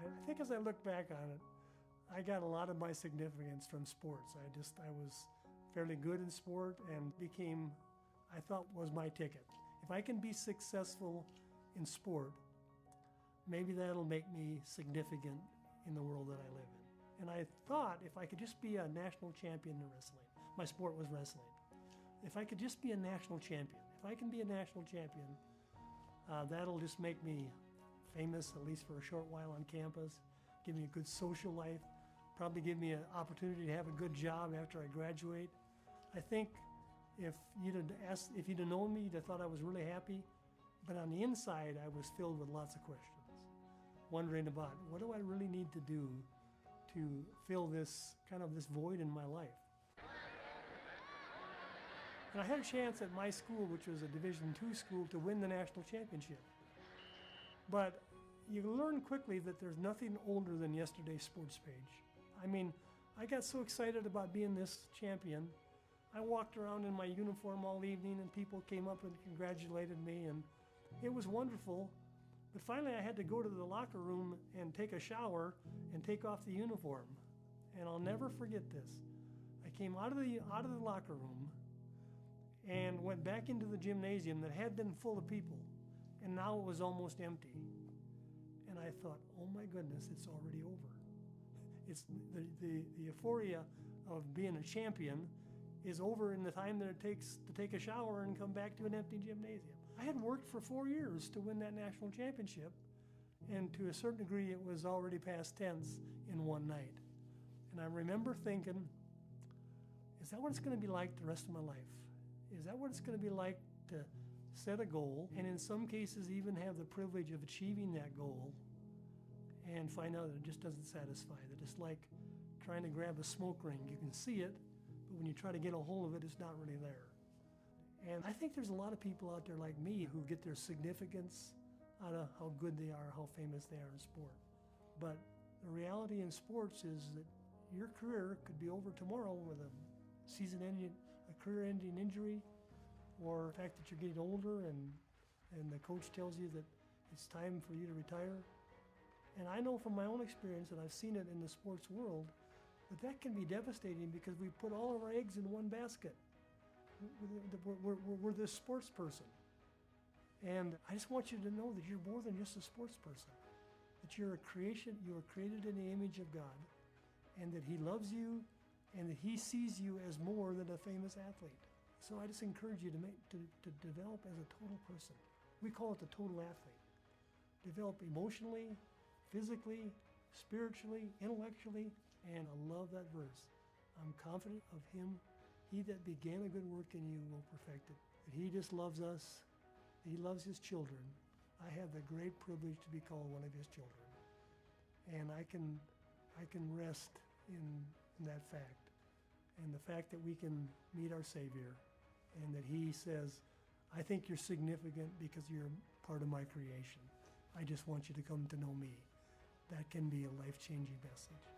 I think as I look back on it, I got a lot of my significance from sports. I was fairly good in sport and became, I thought, was my ticket. If I can be successful in sport, maybe that'll make me significant in the world that I live in. And I thought if I could just be a national champion in wrestling, my sport was wrestling. If I could just be a national champion, if I can be a national champion, that'll just make me famous, at least for a short while on campus, give me a good social life, probably give me an opportunity to have a good job after I graduate. I think if you'd have known me, you'd have thought I was really happy. But on the inside, I was filled with lots of questions, wondering about what do I really need to do to fill this void in my life. And I had a chance at my school, which was a Division II school, to win the national championship. But you learn quickly that there's nothing older than yesterday's sports page. I mean, I got so excited about being this champion. I walked around in my uniform all evening and people came up and congratulated me, and it was wonderful. But finally I had to go to the locker room and take a shower and take off the uniform. And I'll never forget this. I came out of the locker room and went back into the gymnasium that had been full of people, and now it was almost empty. And I thought, oh my goodness, it's already over. It's the euphoria of being a champion is over in the time that it takes to take a shower and come back to an empty gymnasium. I had worked for 4 years to win that national championship, and to a certain degree it was already past tense in one night. And I remember thinking, is that what it's going to be like the rest of my life? Is that what it's going to be like to set a goal, and in some cases even have the privilege of achieving that goal, and find out that it just doesn't satisfy, that it's like trying to grab a smoke ring. You can see it, but when you try to get a hold of it, it's not really there. And I think there's a lot of people out there like me who get their significance out of how good they are, how famous they are in sport. But the reality in sports is that your career could be over tomorrow with a career-ending injury, or the fact that you're getting older and the coach tells you that it's time for you to retire. And I know from my own experience, and I've seen it in the sports world, that can be devastating because we put all of our eggs in one basket. We're this sports person. And I just want you to know that you're more than just a sports person, that you're a creation, you are created in the image of God, and that He loves you, and that He sees you as more than a famous athlete. So I just encourage you to develop as a total person. We call it the total athlete. Develop emotionally, physically, spiritually, intellectually, and I love that verse. I'm confident of Him. He that began a good work in you will perfect it. That He just loves us. He loves His children. I have the great privilege to be called one of His children. And I can rest in that fact. And the fact that we can meet our Savior, and that He says, I think you're significant because you're part of my creation. I just want you to come to know me. That can be a life-changing message.